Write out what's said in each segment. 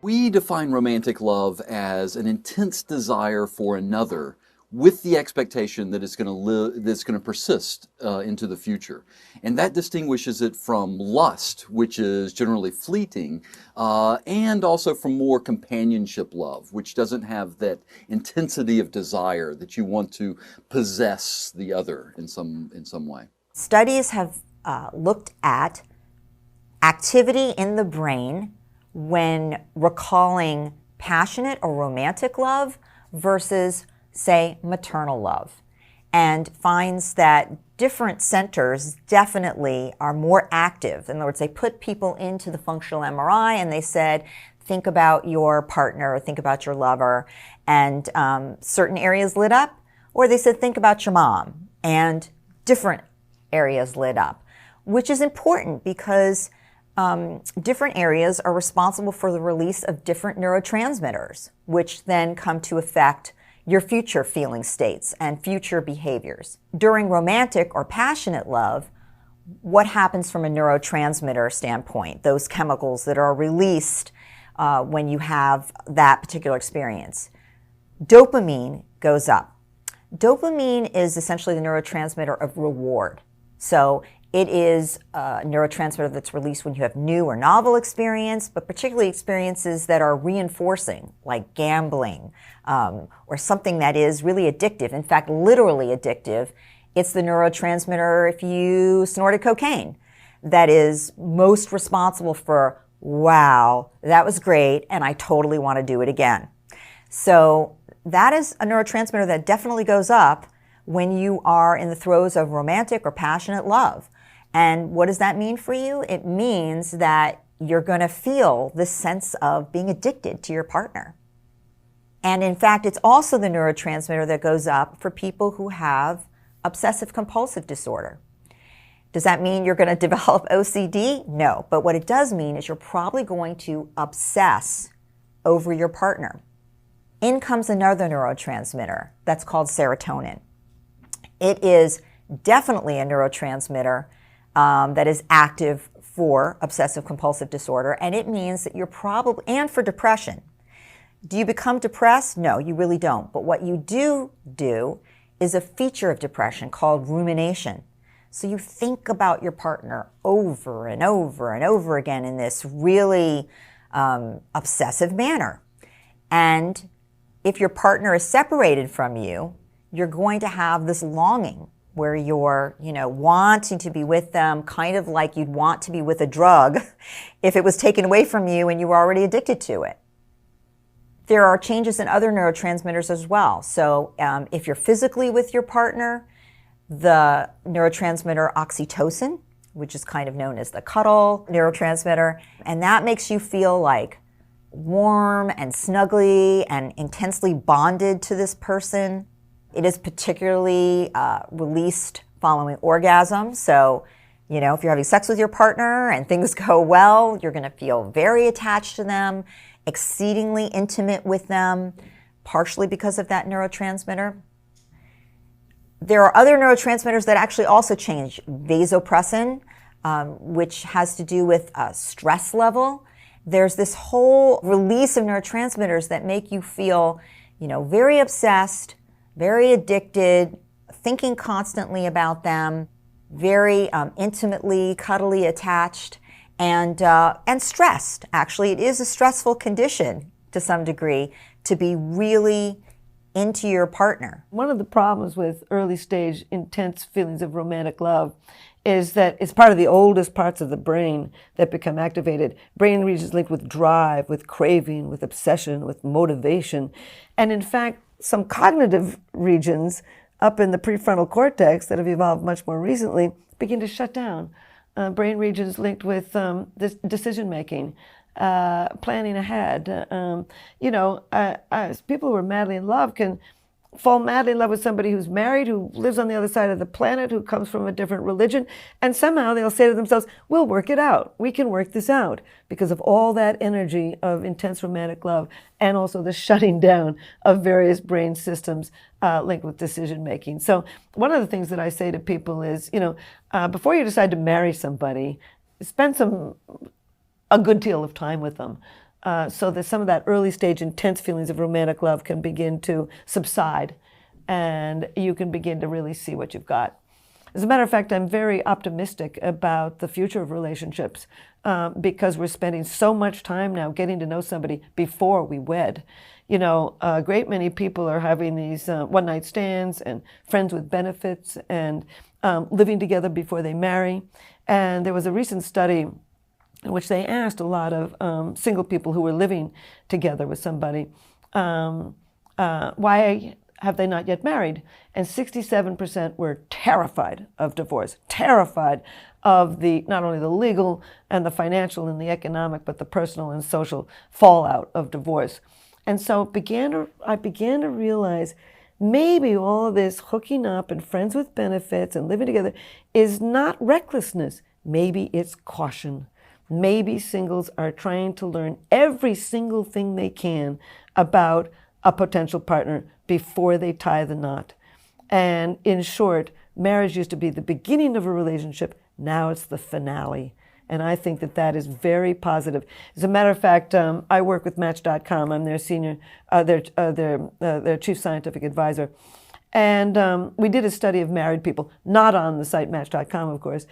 We define romantic love as an intense desire for another with the expectation that it's going to that's going to persist into the future. And that distinguishes it from lust, which is generally fleeting, and also from more companionship love, which doesn't have that intensity of desire that you want to possess the other in some way. Studies have looked at activity in the brain when recalling passionate or romantic love versus, say, maternal love, and finds that different centers definitely are more active. In other words, they put people into the functional MRI and they said, think about your partner, or think about your lover, and certain areas lit up, or they said, think about your mom, and different areas lit up, which is important because different areas are responsible for the release of different neurotransmitters, which then come to affect your future feeling states and future behaviors. During romantic or passionate love, what happens from a neurotransmitter standpoint, those chemicals that are released when you have that particular experience? Dopamine goes up. Dopamine is essentially the neurotransmitter of reward. So it is a neurotransmitter that's released when you have new or novel experience, but particularly experiences that are reinforcing, like gambling, or something that is really addictive. In fact, literally addictive. It's the neurotransmitter if you snorted cocaine that is most responsible for, wow, that was great, and I totally want to do it again. So that is a neurotransmitter that definitely goes up when you are in the throes of romantic or passionate love. And what does that mean for you? It means that you're going to feel this sense of being addicted to your partner. And in fact, it's also the neurotransmitter that goes up for people who have obsessive compulsive disorder. Does that mean you're going to develop OCD? No. But what it does mean is you're probably going to obsess over your partner. In comes another neurotransmitter that's called serotonin. It is definitely a neurotransmitter that is active for obsessive compulsive disorder, and it means that you're probably, and for depression. Do you become depressed? No, you really don't. But what you do is a feature of depression called rumination. So you think about your partner over and over and over again in this really obsessive manner. And if your partner is separated from you, you're going to have this longing where you're, wanting to be with them, kind of like you'd want to be with a drug if it was taken away from you and you were already addicted to it. There are changes in other neurotransmitters as well. So if you're physically with your partner, the neurotransmitter oxytocin, which is kind of known as the cuddle neurotransmitter, and that makes you feel like warm and snuggly and intensely bonded to this person. It is particularly released following orgasm. So, if you're having sex with your partner and things go well, you're going to feel very attached to them, exceedingly intimate with them, partially because of that neurotransmitter. There are other neurotransmitters that actually also change. Vasopressin, which has to do with stress level. There's this whole release of neurotransmitters that make you feel, very obsessed, very addicted, thinking constantly about them, very intimately, cuddly attached, and stressed. Actually, it is a stressful condition to some degree to be really into your partner. One of the problems with early stage intense feelings of romantic love is that it's part of the oldest parts of the brain that become activated. Brain regions linked with drive, with craving, with obsession, with motivation. And in fact, some cognitive regions up in the prefrontal cortex that have evolved much more recently begin to shut down. Brain regions linked with decision making, planning ahead. People who are madly in love can fall madly in love with somebody who's married, who lives on the other side of the planet, who comes from a different religion, and somehow they'll say to themselves, we'll work it out. We can work this out because of all that energy of intense romantic love and also the shutting down of various brain systems linked with decision making. So one of the things that I say to people is, before you decide to marry somebody, spend a good deal of time with them. so that some of that early stage intense feelings of romantic love can begin to subside, and you can begin to really see what you've got. As a matter of fact, I'm very optimistic about the future of relationships because we're spending so much time now getting to know somebody before we wed. You know, a great many people are having these one-night stands and friends with benefits and living together before they marry. And there was a recent study in which they asked a lot of single people who were living together with somebody, why have they not yet married? And 67% were terrified of divorce, terrified of the not only the legal and the financial and the economic, but the personal and social fallout of divorce. And so I began to realize maybe all of this hooking up and friends with benefits and living together is not recklessness. Maybe it's caution. Maybe singles are trying to learn every single thing they can about a potential partner before they tie the knot. And in short, marriage used to be the beginning of a relationship. Now it's the finale. And I think that that is very positive. As a matter of fact, I work with Match.com. I'm their senior, their chief scientific advisor. And we did a study of married people, not on the site Match.com, of course,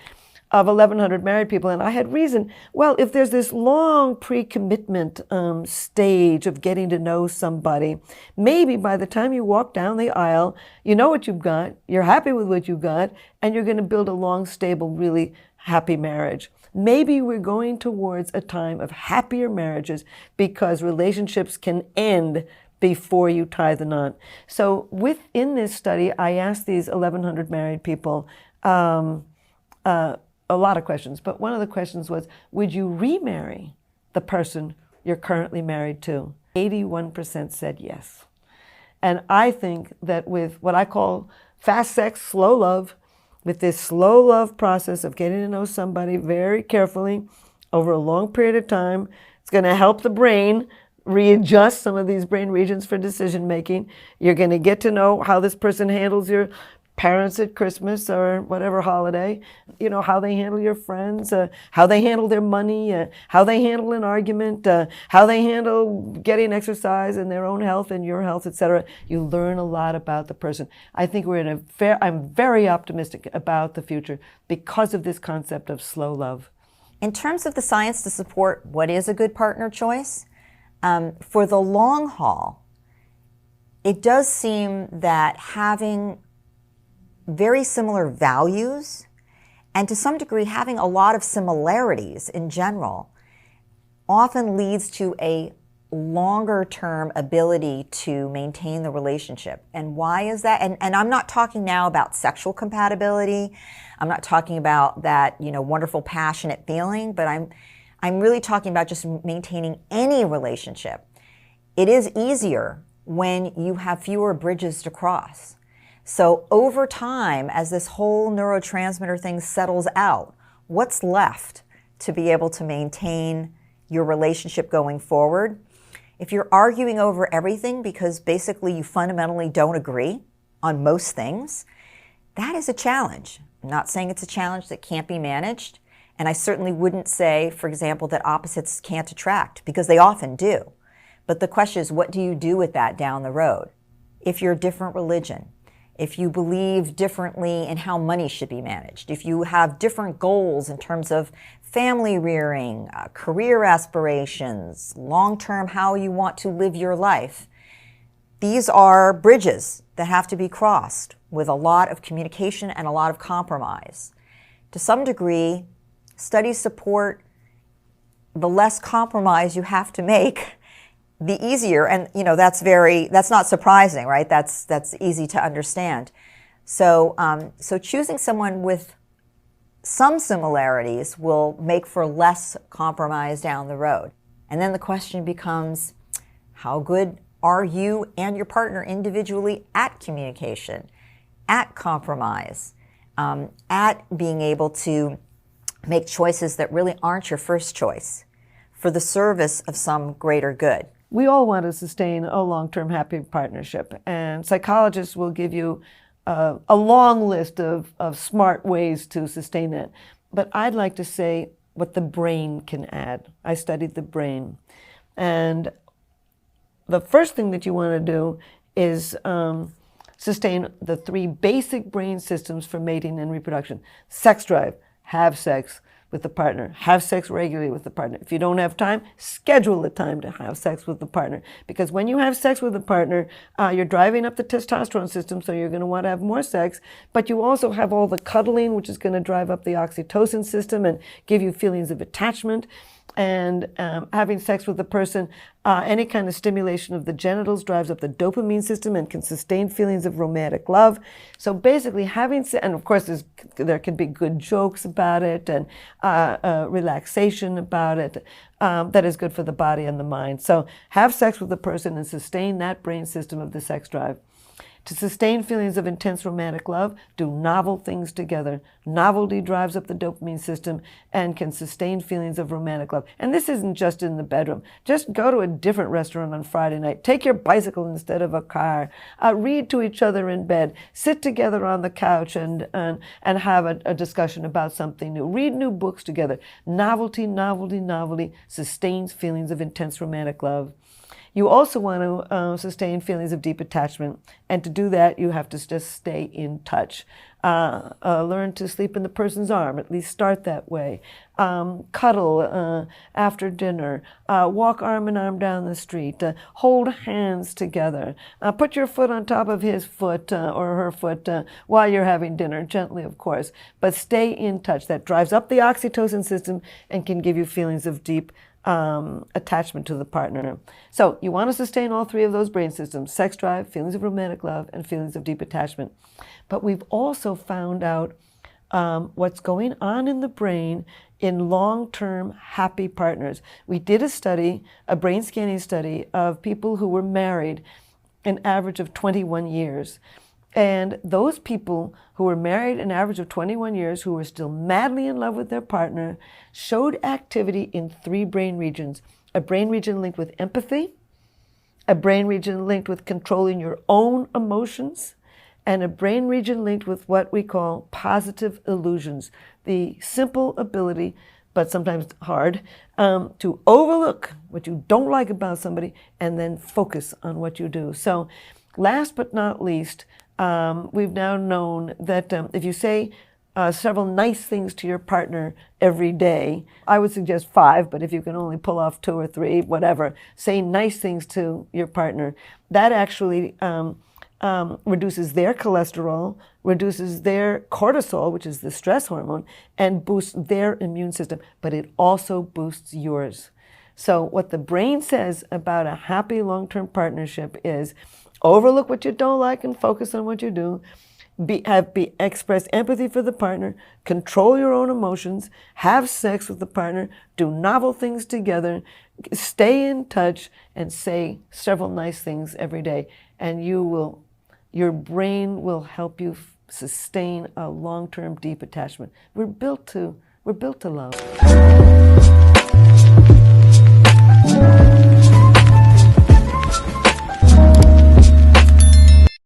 of 1,100 married people. And I had reason, well, if there's this long pre-commitment stage of getting to know somebody, maybe by the time you walk down the aisle, you know what you've got, you're happy with what you've got, and you're going to build a long, stable, really happy marriage. Maybe we're going towards a time of happier marriages because relationships can end before you tie the knot. So within this study, I asked these 1,100 married people a lot of questions, but one of the questions was, would you remarry the person you're currently married to? 81% said yes. And I think that with what I call fast sex, slow love, with this slow love process of getting to know somebody very carefully over a long period of time, it's going to help the brain readjust some of these brain regions for decision making. You're going to get to know how this person handles your parents at Christmas or whatever holiday, you know, how they handle your friends, how they handle their money, how they handle an argument, how they handle getting exercise and their own health and your health, etc. You learn a lot about the person. I think I'm very optimistic about the future because of this concept of slow love. In terms of the science to support what is a good partner choice, for the long haul, it does seem that having very similar values and to some degree having a lot of similarities in general often leads to a longer term ability to maintain the relationship. And why is that? And I'm not talking now about sexual compatibility. I'm not talking about that, you know, wonderful passionate feeling, but I'm really talking about just maintaining any relationship. It is easier when you have fewer bridges to cross. So over time, as this whole neurotransmitter thing settles out, what's left to be able to maintain your relationship going forward? If you're arguing over everything because basically you fundamentally don't agree on most things, that is a challenge. I'm not saying it's a challenge that can't be managed. And I certainly wouldn't say, for example, that opposites can't attract, because they often do. But the question is, what do you do with that down the road? If you're a different religion, if you believe differently in how money should be managed, if you have different goals in terms of family rearing, career aspirations, long-term how you want to live your life, these are bridges that have to be crossed with a lot of communication and a lot of compromise. To some degree, studies support the less compromise you have to make, the easier, and you know that's not surprising, right? That's easy to understand. So so choosing someone with some similarities will make for less compromise down the road. And then the question becomes, how good are you and your partner individually at communication, at compromise, at being able to make choices that really aren't your first choice for the service of some greater good? We all want to sustain a long-term happy partnership, and psychologists will give you a long list of smart ways to sustain that. But I'd like to say what the brain can add. I studied the brain. And the first thing that you want to do is sustain the three basic brain systems for mating and reproduction. Sex drive, have sex with the partner. Have sex regularly with the partner. If you don't have time, schedule the time to have sex with the partner. Because when you have sex with a partner, you're driving up the testosterone system, so you're going to want to have more sex. But you also have all the cuddling, which is going to drive up the oxytocin system and give you feelings of attachment. And having sex with a person, any kind of stimulation of the genitals drives up the dopamine system and can sustain feelings of romantic love. So basically having sex, and of course there can be good jokes about it and relaxation about it that is good for the body and the mind. So have sex with a person and sustain that brain system of the sex drive. To sustain feelings of intense romantic love, do novel things together. Novelty drives up the dopamine system and can sustain feelings of romantic love. And this isn't just in the bedroom. Just go to a different restaurant on Friday night. Take your bicycle instead of a car. Read to each other in bed. Sit together on the couch and have a discussion about something new. Read new books together. Novelty, novelty, novelty sustains feelings of intense romantic love. You also want to sustain feelings of deep attachment. And to do that, you have to just stay in touch. Learn to sleep in the person's arm, at least start that way. Cuddle after dinner. Walk arm in arm down the street. Hold hands together. Put your foot on top of his foot or her foot while you're having dinner, gently, of course. But stay in touch. That drives up the oxytocin system and can give you feelings of deep attachment to the partner. So you want to sustain all three of those brain systems: sex drive, feelings of romantic love, and feelings of deep attachment. But we've also found out what's going on in the brain in long-term happy partners. We did a study, a brain scanning study of people who were married an average of 21 years. And those people who were married an average of 21 years, who were still madly in love with their partner, showed activity in three brain regions: a brain region linked with empathy, a brain region linked with controlling your own emotions, and a brain region linked with what we call positive illusions, the simple ability, but sometimes hard, to overlook what you don't like about somebody and then focus on what you do. So last but not least, we've now known that if you say several nice things to your partner every day, I would suggest 5, but if you can only pull off 2 or 3, whatever, say nice things to your partner, that actually reduces their cholesterol, reduces their cortisol, which is the stress hormone, and boosts their immune system, but it also boosts yours. So what the brain says about a happy long-term partnership is: overlook what you don't like and focus on what you do. Express empathy for the partner. Control your own emotions. Have sex with the partner. Do novel things together. Stay in touch and say several nice things every day. And your brain will help you sustain a long-term deep attachment. We're built to love.